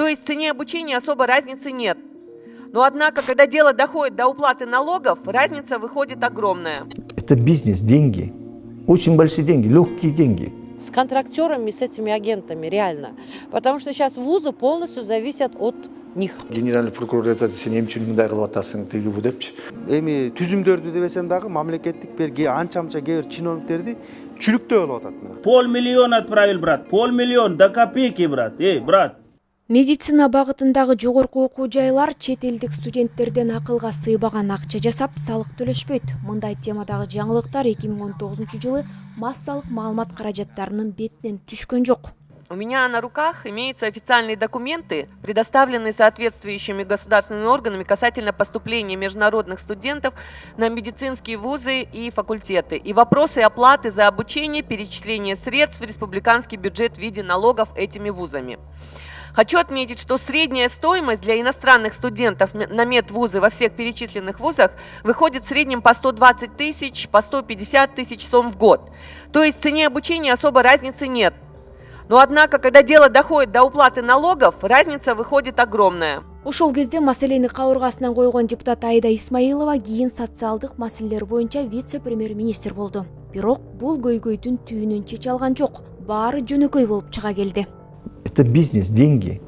То есть в цене обучения особо разницы нет. Но однако, когда дело доходит до уплаты налогов, разница выходит огромная. Это бизнес, деньги. Очень большие деньги, легкие деньги. С контрактерами, с этими агентами, реально. Потому что сейчас вузы полностью зависят от них. Генеральный прокурор айтат, сен эмне үчүн мындай кылып атасың тиги бу депчи. Эми түзүмдөрдү дебесем дагы мамлекеттик берги анча-мынча кээ бир чиновниктерди чүлүктөп алып атат. 500 000 отправил, брат. 500 000 до копейки, брат. Брат. Медицина багытындагы жогорку окуу жайлар чет элдик студенттерден акылга сыйбаган акча жасап, салык төлөшпөйт. Мындай темадагы жаңылыктар 2019-жылы массалык маалымат каражаттарынын бетинен түшкөн жок. У меня на руках имеются официальные документы, предоставленные соответствующими государственными органами касательно поступления международных студентов на медицинские вузы и факультеты, и вопросы оплаты за обучение, перечисления средств в республиканский бюджет в виде налогов этими вузами. Хочу отметить, что средняя стоимость для иностранных студентов на медвузы во всех перечисленных вузах выходит в среднем по 120 тысяч, по 150 тысяч сом в год. То есть в цене обучения особо разницы нет. Но однако, когда дело доходит до уплаты налогов, разница выходит огромная. Ошол кезде маселени кабыргасынан койгон депутат Айда Исмаилова кийин социалдык маселелер боюнча вице-премьер-министр болду. Бирок бул көйгөйдүн түйүнүн чече алган жок. Баары жөнөкөй болуп чыга келди. Это бизнес, деньги.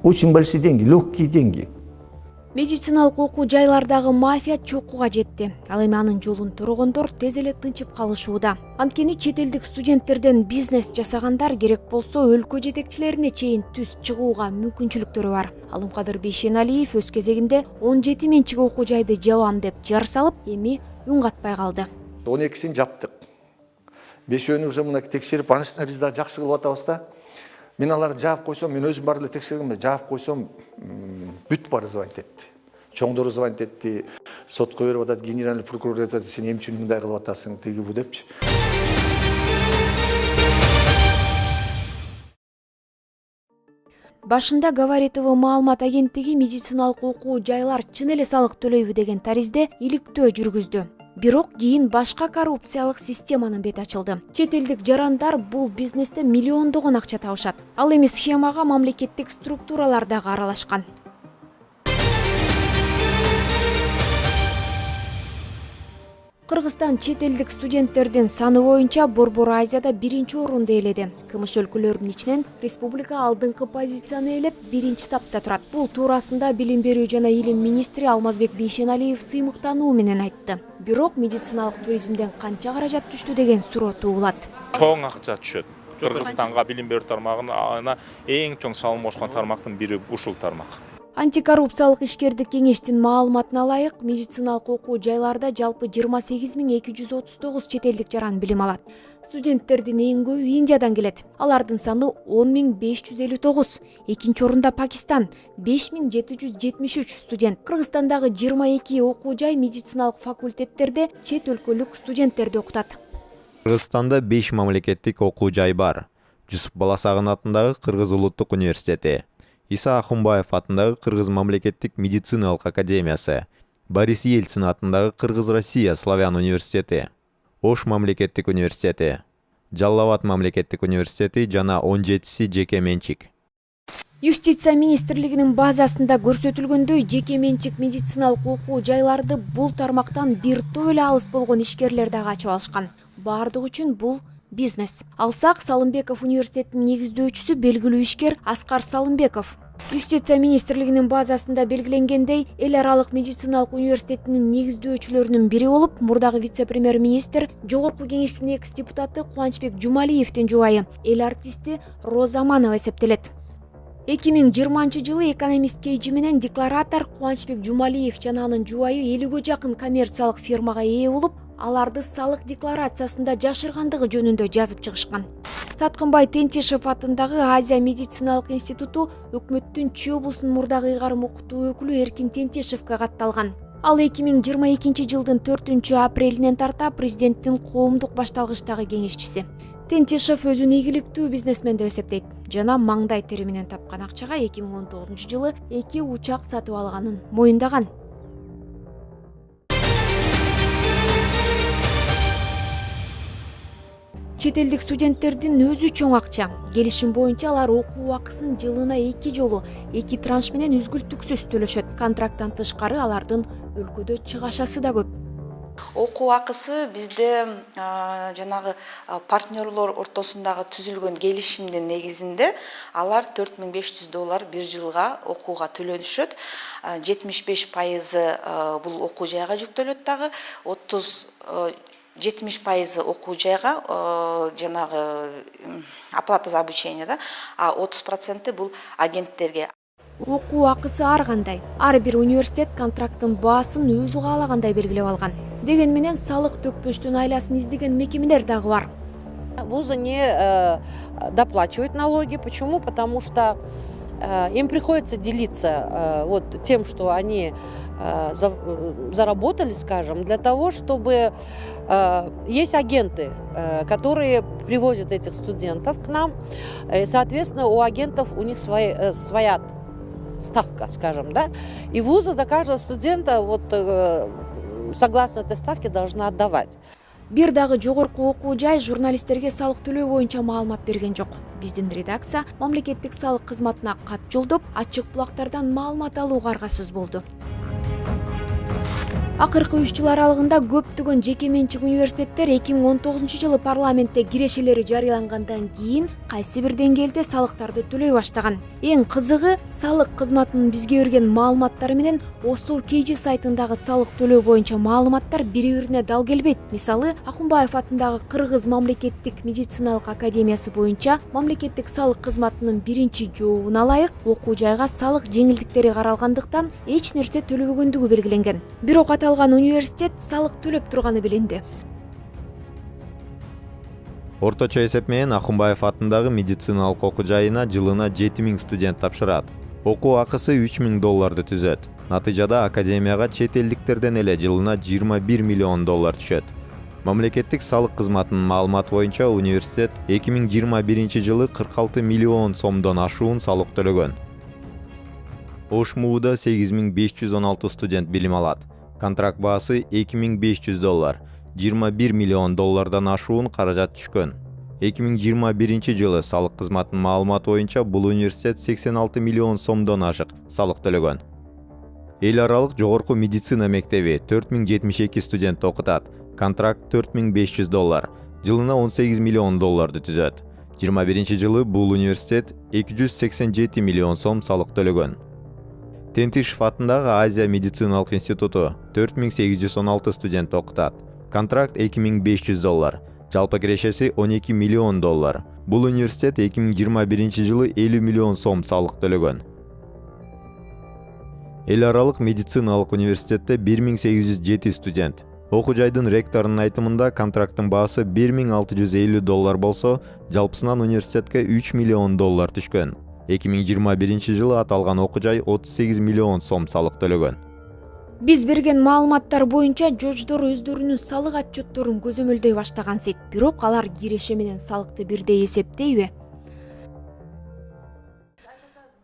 Очень большие деньги, легкие деньги. Медициналык окуу жайлардагы мафия чокуга жетти. Ал эми анын жолун торогондор тез эле тынчып калышууда. Анткени чет элдик студенттерден бизнес жасагандар керек болсо өлкө жетекчилерине чейин түз чыгууга мүмкүнчүлүктөрү бар. Алымкадыр Бейшеналиев өз кезегинде 17 менчик окуу жайды жабам деп жар салып, эми үн катпай калды. 12-син жаптык. 5-өөнү уже мына текшерип, анын үстүнө биз да жакшы кылып атабыз да. Мен аларды жаап койсом, мен өзүм бар эле текшергенмин, жаап койсом, бүт бар звонить этти. Чоңдору звонить этти, сотко берип атат, генеральный прокурор айтат, сен эмне үчүн мындай кылып атасың, тиги бу депчи. Башында Говоритово маалымат агенттиги медициналык окуу жайлар чын эле салык төлөйбү деген таризде иликтөө жүргүздү. Бирок кийин башка коррупциялык системанын бети ачылды. Чет элдик жарандар бул бизнесте миллиондогон акча табышат. Ал эми схемага мамлекеттик структуралар дагы аралашкан. Кыргызстан чет элдик студенттердин саны боюнча Борбор Азияда 1-орунду ээледи. КМШ өлкөлөрүнүн ичинен республика алдыңкы позицияны ээлеп 1-сапта турат. Бул туурасында Билим берүү жана илим министри Алмазбек Бейшеналиев сыймыктануу менен айтты. Бирок медициналык туризмден канча каражат түштү деген суроо туулат. Чоң акча түшөт. Кыргызстанга билим берүү тармагына эң чоң салым кошкон тармактын бири ушул тармак. Антикоррупциялык ишкердик кеңештин маалыматына ылайык, медициналык окуу жайларда жалпы 28 239 чет элдик жаран билим алат. Студенттердин эң көбү Индиядан келет. Алардын саны 10 559. Экинчи орунда Пакистан 5 773 студент. Кыргызстандагы 22 окуу жай медициналык факультеттерде чет өлкөлүк студенттерди окутат. Кыргызстанда 5 мамлекеттик окуу жай бар. Жусуп Баласагын атындагы Кыргыз улуттук университети, Иса Ахунбаев атындагы Кыргыз мамлекеттик медициналык академиясы, Борис Ельцин атындагы Кыргыз-Россия славян университети, Ош мамлекеттик университети, Жалал Абад мамлекеттик университети жана 17си жеке менчик. Юстиция министрлигинин базасында көрсөтүлгөндөй, жеке менчик медициналык окуу жайларды бул тармактан бир топ эле алыс болгон ишкерлер дагы ачып алышкан. Бардыгы үчүн бул бизнес. Алсак, Салымбеков университетинин негиздөөчүсү белгилүү ишкер Аскар Салымбеков. Юстиция министрлигинин базасында белгиленгендей, эл аралык медициналык университетинин негиздөөчүлөрүнүн бири болуп, мурдагы вице-премьер-министр, жогорку кеңештин экс-депутаты Кубанычбек Жумалиевдин жубайы, эл артисти Роза Аманова эсептелет. 2020-жылы экономист Кейджи менен декларатор Кубанычбек Жумалиев жана анын жубайы 50-гө жакын коммерциялык фирмага ээ болуп, аларды салык декларациясында жашыргандыгы жөнүндө жазып чыгышкан. Саткынбай Тентишев атындагы Азия медициналык институту өкмөттүн Чүй облусунун мурдагы ыйгарым окутуу өкүлү Эркин Тентишевке катталган. Ал 2022 жылдын 4-апрелинен тарта президенттин коомдук башталгычтагы кеңешчиси. Тентишев өзүн ийгиликтүү бизнесмен деп эсептейт жана маңдай тери менен тапкан акчага 2019 жылы 2 учак сатып алганын моюндаган. Чет элдик студенттердин өзү чоң акча. Келишим боюнча алар окуу акысын жылына 2 жолу 2 транш менен үзгүлтүксүз төлөшөт. Контракттан тышкары алардын өлкөдө чыгашасы да көп. Окуу акысы бизде жанагы партнерлор ортосундагы түзүлгөн келишимдин негизинде алар $4500 бир жылга окууга төлөнүшөт. 75% бул окуу жайга жүктөлөт дагы, 70% окуу жайга жанагы оплата за обучение да, а 30% бул агенттерге. Окуу акысы ар кандай. Ар бир университет контракттын баасын өзү каалагандай белгилеп алган. Деген менен салык төкпөштүн айласын издеген мекемелер дагы бар. Вузы не доплачивают налоги. Почему? Потому что им приходится делиться вот тем, что они заработали, скажем, для того, чтобы... Есть агенты, которые привозят этих студентов к нам. И, соответственно, у агентов у них своя ставка, скажем, да. И вузы за каждого студента вот согласно этой ставке должна отдавать. Бир дагы жогорку окуу жай журналисттерге салык төлөө боюнча маалымат берген жок. Биздин редакция мамлекеттик салык кызматына кат жолдоп, ачык булактардан маалымат алууга аргасыз болду. Акыркы 3 жыл аралыгында көптөгөн жеке менчик университеттер 2019 жылы парламентте кирешелери жарыялангандан кийин кайсы бир деңгээлде салыктарды төлөй баштаган. Эң кызыгы, салык кызматынын бизге берген маалыматтары менен ОСУ KG сайтындагы салык төлөө боюнча маалыматтар бири-бирине дал келбейт. Мисалы, Акунбаев атындагы Кыргыз мамлекеттик медициналык академиясы боюнча мамлекеттик салык кызматынын биринчи жообуна ылайык окуу жайга салык жеңилдиктери каралгандыктан эч нерсе төлөбөгөндүгү белгиленген. Бирок аталган университет салык төлөп турганы билинди. Орточо эсеп менен Акунбаев атындагы медициналык окуу жайына жылына 7000 студент тапшырат. Окуу акысы $3000 түзөт. Натыйжада академияга чет элдиктерден эле жылына $21 миллион түшөт. Мамлекеттик салык кызматынын маалыматы боюнча университет 2021 жылы 46 миллион сомдон ашуун салык төлөгөн. ОШМУда 8516 студент билим алат. Контракт баасы $2500, $21 миллион ашуун каражат түшкөн. 2021 жылы салык кызматынын маалыматы боюнча бул университет 86 миллион сомдон ашык салык төлөгөн. Эл аралык жогорку медицина мектеби 4072 студент окутат. Контракт $4500, жылына $18 миллион түзөт. 21 жылы бул университет 287 миллион сом салык төлөгөн. Тентишев атындагы Азия медициналык институту 4816 студент окутат. Контракт $2500, жалпы кирешеси $12 миллион. Бул университет 2021 жылы 50 миллион сом салык төлөгөн. Эл аралык медициналык университетте 1807 студент. Окуу жайдын ректорунун айтымында контракттын баасы $1650 болсо, жалпысынан университетке $3 миллион түшкөн. 2021 жылы аталган окуу жай 38 миллион сом салык төлөгөн. Биз берген маалыматтар боюнча жождор өздөрүнүн салык отчетторун көзөмөлдөй баштаган сет. Бирок алар киреше менен салыкты бирдей эсептейби?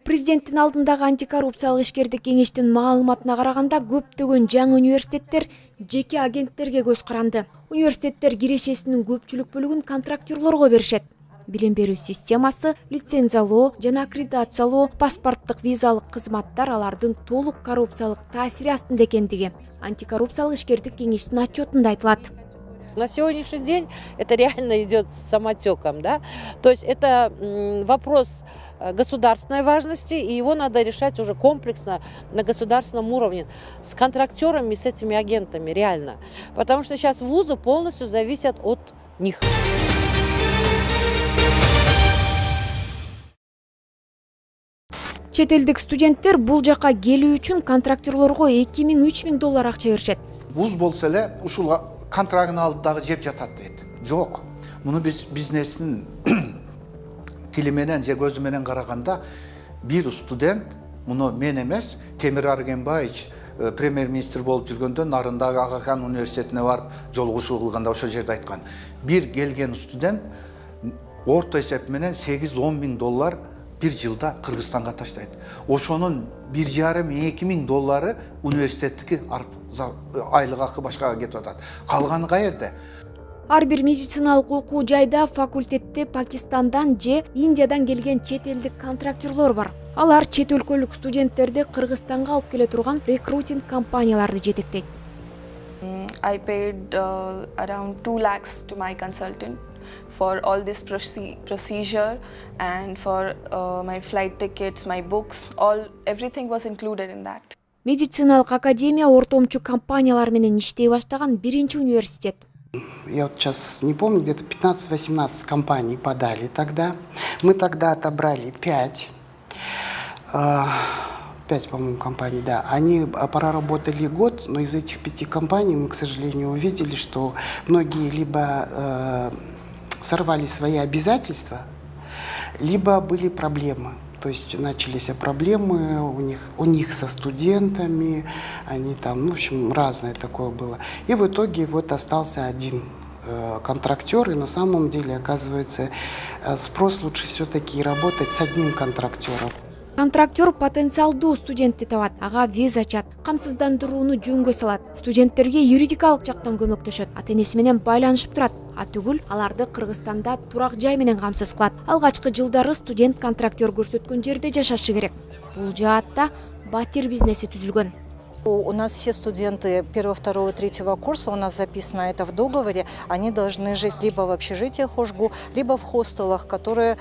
Президенттин алдындагы антикоррупциялык ишкердик кеңештин маалыматына караганда көптөгөн жаңы университеттер жеке агенттерге көз каранды. Университеттер кирешесинин көпчүлүк бөлүгүн контрактерлорго беришет. Билим берүү системасы, лицензиялоо жана аккредитациялоо, паспорттук визалык кызматтар алардын толук коррупциялык таасири астында экендиги антикоррупциялык ишкердик кеңештин отчетунда айтылат. На сегодняшний день это реально идет самотеком, да? То есть это вопрос государственной важности, и его надо решать уже комплексно на государственном уровне с контрактерами, с этими агентами, реально. Потому что сейчас вузы полностью зависят от них. Чет элдик студенттер бул жака келүү үчүн контрактерлорго $2000–3000 акча беришет. Вуз болсо эле ушул контрагын алып дагы жеп жатат дейт. Жок. Муну биз бизнестин тили менен же көзү менен караганда бир студент, муну мен эмес, Темир Аргенбаевич премьер-министр болуп жүргөндө нарындагы Агакан университетине барып жолугушуу кылганда ошол жерде айткан. Бир келген студент орто эсеп менен $8–10 миң бир жылда Кыргызстанга таштайт. Ошонун $1,5–2 миң университеттики айлык акы башкага кетип атат. Калганы каерде? Ар бир медициналык окуу жайда, факультетте Пакистандан же Индиядан келген чет элдик контрактерлор бар. Алар чет өлкөлүк студенттерди Кыргызстанга алып келе турган рекрутинг компанияларды жетектейт. I paid around 2 lakhs to my consultant for all this procedure and for my flight tickets, my books, everything was included in that. Медициналык академия ортомчу компаниялар менен иштей баштаган биринчи университет. Я вот сейчас не помню, где-то 15-18 компаний подали тогда. Мы тогда отобрали 5. 5, по-моему, компаний, да. Они проработали год, но из этих 5 компаний мы, к сожалению, увидели, что многие либо сорвали свои обязательства, либо были проблемы. То есть начались проблемы у них со студентами, они там, в общем, разное такое было. И в итоге вот остался один контрактер, и на самом деле, оказывается, спрос лучше все-таки работать с одним контрактером. Контрактер потенциалдуу студентти табат, ага виза ачат, камсыздандырууну жөнгө салат, студенттерге юридикалык жактан көмөктөшөт, ата-энеси менен байланышып турат, түгүл аларды Кыргызстанда турак жай менен камсыз кылат. Алгачкы жылдары студент контрактер көрсөткөн жерде жашашы керек. Бул жаатта батир бизнеси түзүлгөн. У нас все студенты 1, 2, 3 курса, у нас записано это в договоре, они должны жить либо в общежитиях ОЖГУ, либо в хостелах, которые,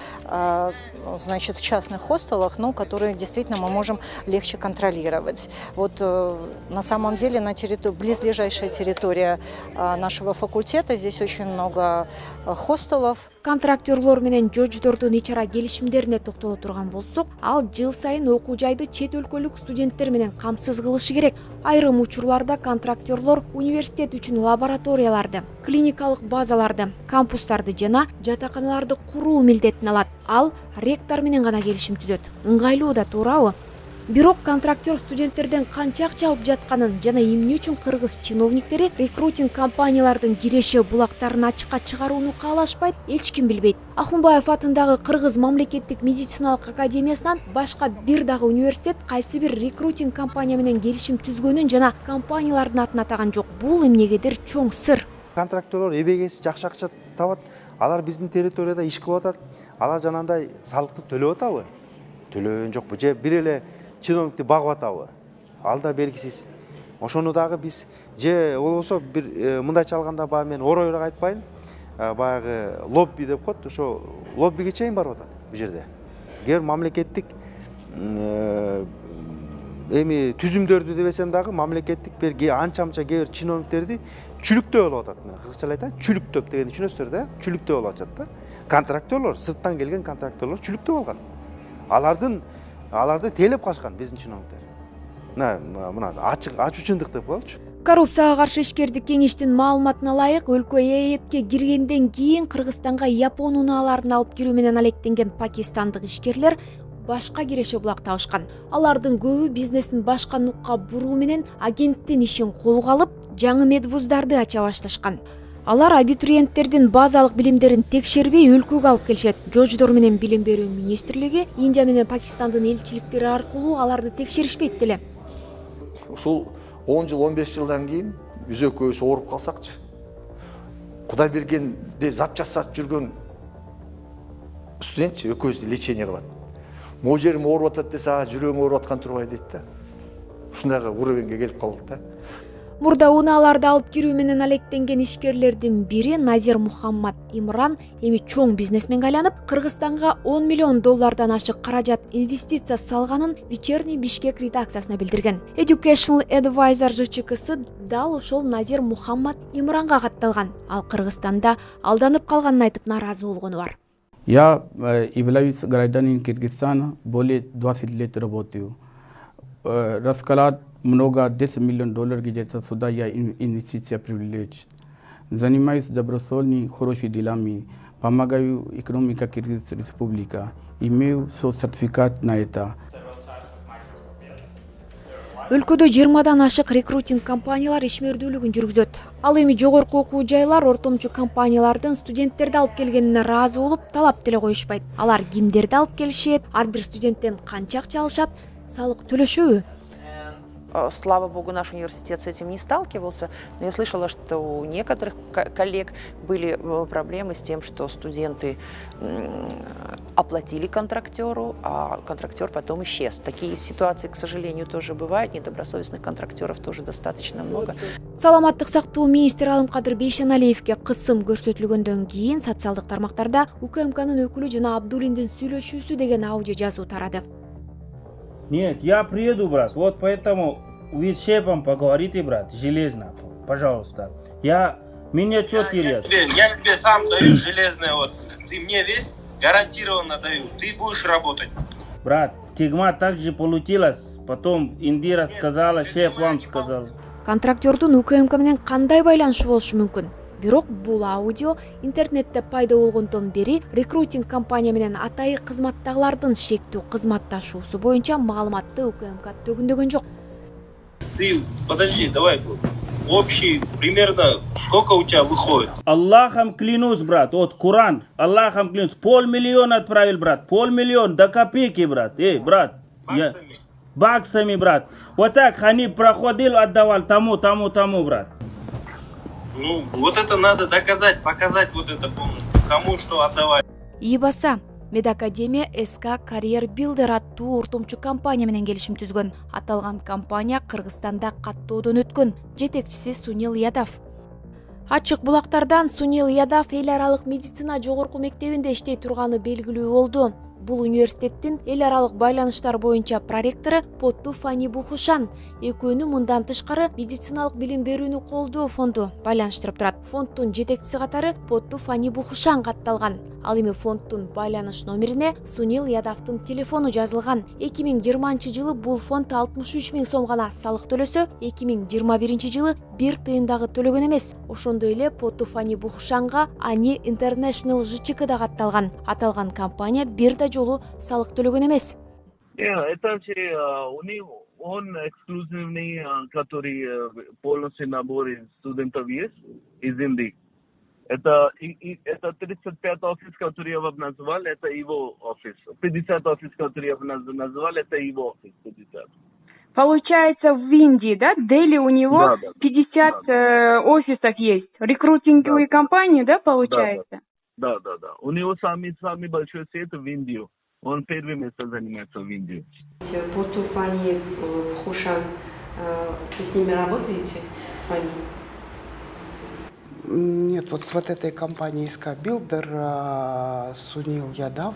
значит, в частных хостелах, но которые действительно мы можем легче контролировать. Вот на самом деле на близлежащая территория нашего факультета, здесь очень много хостелов. Контрактерлор менен жождордун ич ара келишимдерине токтоло турган болсок, ал жыл сайын окуу жайды чет өлкөлүк студенттер менен камсыз кылышы керек. Айрым учурларда контрактерлор университет үчүн лабораторияларды, клиникалык базаларды, кампустарды жана жатаканаларды куруу милдетин алат. Ал ректор менен гана келишим түзөт. Ыңгайлуу да, туурабы? Бирок контрактер студенттерден канча акча алып жатканын жана эмне үчүн кыргыз чиновниктери рекрутинг компаниялардын киреше булактарын ачыкка чыгарууну каалашпайт, эч ким билбейт. Ахунбаев атындагы Кыргыз мамлекеттик медициналык академиясынан башка бир дагы университет кайсы бир рекрутинг компания менен келишим түзгөнүн жана компаниялардын атын атаган жок. Бул эмнегедир чоң сыр. Контрактерлор эбегеси жакшы акча табат, алар биздин территорияда иш кылып атат, алар жанагындай салыкты төлөп атабы? Төлөгөн жокпу же бир эле чиновникти багып атабы? Ал да белгисиз. Ошону дагы биз же болбосо бир мындайча алганда баягы мен оройрок айтпайын, баягы лобби деп коет, ошо лоббиге чейин барып атат бул жерде. Кээ бир мамлекеттик эми түзүмдөрдү дебесем дагы мамлекеттик бир анча-мынча кээ бир чиновниктерди чүлүктөө болуп атат. Мен кыргызча айтайын, чүлүктөп дегенди түшүнөсүздөр да? Чүлүктөө болуп атат да. Контрактерлор, сырттан келген контрактерлор чүлүктөө болгон. Аларды тейлеп качкан биздин чиновниктер. Мына ачык чындык деп коелучу. Коррупцияга каршы ишкердик кеңештин маалыматына ылайык, өлкө ЭЭПке киргенден кийин Кыргызстанга Япон унааларын алып кирүү менен алектенген пакистандык ишкерлер башка киреше булак табышкан. Алардын көбү бизнесин башка нукка буруу менен агенттин ишин колго алып, жаңы медвуздарды ача башташкан. Алар абитуриенттердин базалык билимдерин текшербей өлкөгө алып келишет. Жождор менен билим берүү министрлиги Индия менен Пакистандын элчиликтери аркылуу аларды текшеришпейт деле. Ушул 10 жыл, 15 жылдан кийин биз экөөбүз ооруп калсакчы. Кудай бергенде зат жасап жүргөн студентчи экөөбүздү лечение кылат. Могу жерим ооруп атат десе, жүрөгүң ооруп аткан турбайбы дейт да. Ушундайга уровеньге келип калдык да. Мурда унааларды алып кирүү менен алектенген ишкерлердин бири Назир Мухаммад Имран эми чоң бизнесменге айланып, Кыргызстанга $10 миллион ашык каражат инвестиция салганын Вечерний Бишкек редакциясына билдирген. Educational Advisor ЖЧКсы дал ошол Назир Мухаммад Имранга катталган. Ал Кыргызстанда алданып калганын айтып наразы болгону бар. Я являюсь гражданином Кыргызстана, более 20 лет работаю. Раскладываю много, $10 миллионов где-то сюда я инвестиция привлечь. Занимаюсь добросовестными, хорошими делами, помогаю экономике Кыргызской Республики, имею сертификат на это. Өлкөдө 20-дан ашык рекрутинг компаниялар ишмердүүлүгүн жүргүзөт. Ал эми жогорку окуу жайлар ортомчу компаниялардын студенттерди алып келгенине ыраазы болуп, талап деле коюшпайт. Алар кимдерди алып келишет, ар бир студенттен канча акча алышат, салык төлөшөбү? Слава богу, наш университет с этим не сталкивался, но я слышала, что у некоторых коллег были проблемы с тем, что студенты оплатили контрактеру, а контрактер потом исчез. Такие ситуации, к сожалению, тоже бывают, недобросовестных контрактеров тоже достаточно много. Саламаттык сактоо министри Алымкадыр Бейшеналиевге кысым көрсөтүлгөндөн кийин социалдык тармактарда УКМКнын өкүлү жана Абдуллиндин сүйлөшүүсү деген аудио жазуу тарады. Нет, я приеду, брат. Вот поэтому вы с шефом поговорите, брат, железно, пожалуйста. Меня четкий рез. Я тебе сам даю железное, вот. Ты мне весь гарантированно даю. Ты будешь работать. Брат, тигма также получилось. Потом Индира сказала, шеф вам сказал. Контрактердун УКМК менен кандай байланышы болушу мүмкүн? Бирок бул аудио интернетте пайда болгондон бери рекрутинг компания менен атайы кызматтагылардын шектүү кызматташуусу боюнча маалыматты УКМК төгүндөгөн жок. Ты, подожди, давай, общий, примерно, сколько у тебя выходит? Аллахом клянусь, брат, вот Куран, Аллахом клянусь, 500 000 отправил, брат, 500 000 до копейки, брат, брат. Баксами, брат. Вот так Ханиб проходил, отдавал тому, брат. Ну, вот это надо доказать, показать вот это полностью, кому что отдавать. Ибаса Медакадемия СК Карьер Билдер аттуу ортомчу компания менен келишим түзгөн. Аталган компания Кыргызстанда каттоодон өткөн. Жетекчиси Сунил Ядав. Ачык булактардан Сунил Ядав эл аралык медицина жогорку мектебинде иштей турганы белгилүү болду. Бул университеттин эл аралык байланыштар боюнча проректору Потту Фани Бухушан экөөнү мындан тышкары медициналык билим берүүнү колдоо фонду байланыштырып турат. Фонддун жетекчиси катары Потту Фани Бухушан катталган. Ал эми фонддун байланыш номерине Сунил Ядавдын телефону жазылган. 2020-жылы бул фонд 63 000 сом гана салык төлөсө, 2021-жылы 1 тыйын дагы төлөгөн эмес. Ошондой эле Потту Фани Бухушанга Ани International ЖЧК да катталган. Аталган компания бир да жолу салык төлөгөн эмес. Это у них он эксклюзивный, который полностью набор из студентов есть, из Индии. Это 35 офис, который я вам назвал, это его офис. 50 офис, который я вам назвал, это его офис. 50. Получается, в Индии, да, Дели у него 50 офисов есть. Рекрутинговые компании, да, получается? Да. У него самый большой сеть в Индию. Он первое место занимается в Индии. Потту Фани Бухушан, вы с ними работаете, Фани? Нет, вот с вот этой компанией СК Билдер Сунил Ядав.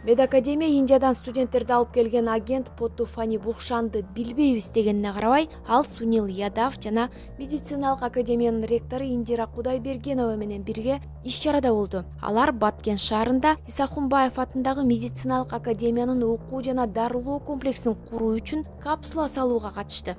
Медакадемия Индиядан студенттерди алып келген агент Потту Фани Бухушанды билбейбиз дегенине карабай, ал Сунил Ядав жана медициналык академиянын ректору Индира Кудайбергенова менен бирге иш-чарада болду. Алар Баткен шаарында Исахунбаев атындагы медициналык академиянын окуу жана дарылоо комплексин куруу үчүн капсула салууга катышты.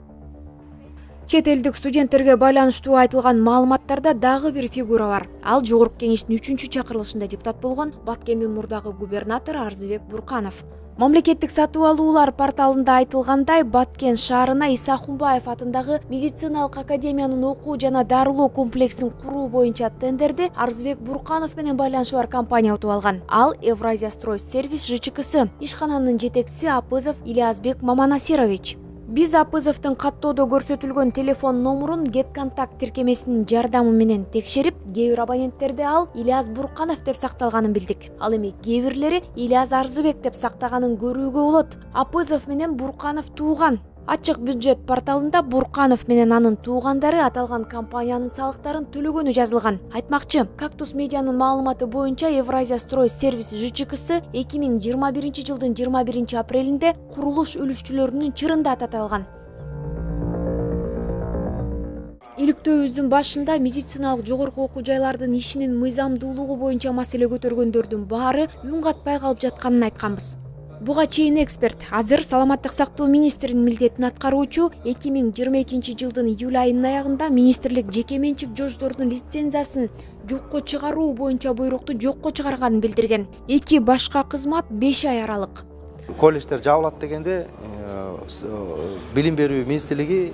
Чет элдик студенттерге байланыштуу айтылган маалыматтарда дагы бир фигура бар. Ал жогорку кеңештин 3-чү чакырылышында депутат болгон Баткендин мурдагы губернатору Арзыбек Бурканов. Мамлекеттик сатуу алуулар порталында айтылгандай, Баткен шаарына Исахунбаев атындагы медициналык академиянын окуу жана дарылоо комплексин куруу боюнча тендерди Арзыбек Бурканов менен байланышы бар компания утуп алган. Ал Евразия строй сервис ЖЧКсы. Ишкананын жетекчиси Апызов Ильязбек Маманасирович. Биз Апызовдун каттоодо көрсөтүлгөн телефон номурун GetContact тиркемесинин жардамы менен текшерип, кээ бир абоненттерде ал Ильяз Бурканов деп сакталганын билдик. Ал эми кээ бирлери Ильяз Арзыбек деп сактаганын көрүүгө болот. Апызов менен Бурканов тууган. Ачык бюджет порталында Бурканов менен анын туугандары аталган компаниянын салыктарын төлөгөнү жазылган. Айтмакчы, Кактус медианын маалыматы боюнча Евразия строй сервис ЖЧКсы 2021-жылдын 21-апрелинде курулуш үлүшчүлөрүнүн чырында таталган. Иликтөөбүздүн башында медициналык жогорку окуу жайлардын ишинин мыйзамдуулугу боюнча маселе көтөргөндөрдүн баары үн катпай калып жатканын айтканбыз. Буга чейин эксперт азыр саламаттык сактоо министринин милдетин аткаруучу 2022-жылдын июль айынын аягында министрлик жеке менчик жождордун лицензиясын жокко чыгаруу боюнча буйрукту жокко чыгарганын билдирген. Эки башка кызмат 5 ай аралык. Колледждер жабылат дегенде билим берүү министрлиги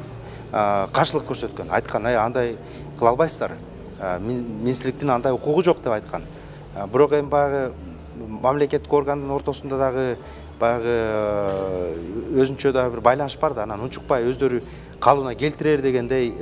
каршылык көрсөткөн. Айткан, андай кыла албайсыздар. Министрликтин андай укугу жок деп айткан. Бирок эми баягы мамлекеттик органдын ортосунда дагы баягы өзүнчө да бир байланыш бар да, анан унчукпай өздөрү калыбына келтирер дегендей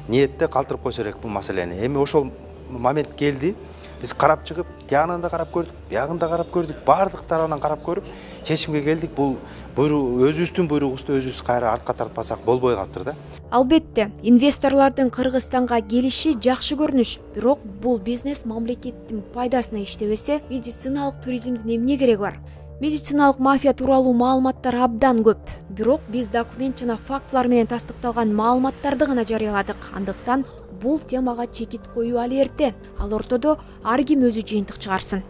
ниетте калтырып койсо керек бул маселени. Эми ошол момент келди. Биз карап чыгып, тиягынан да карап көрдүк, биягын да карап көрдүк, баардык тарабынан карап көрүп, чечимге келдик. Бул өзүбүздүн буйругубузду өзүбүз кайра артка тартпасак болбой калыптыр да. Албетте, инвесторлордун Кыргызстанга келиши жакшы көрүнүш, бирок бул бизнес мамлекеттин пайдасына иштебесе, медициналык туризмдин эмне кереги бар? Медициналык мафия тууралуу маалыматтар абдан көп. Бирок биз документ жана фактылар менен тастыкталган маалыматтарды гана жарыяладык. Андыктан бул темага чекит коюу али эрте. Ал ортодо ар ким өзү жыйынтык чыгарсын.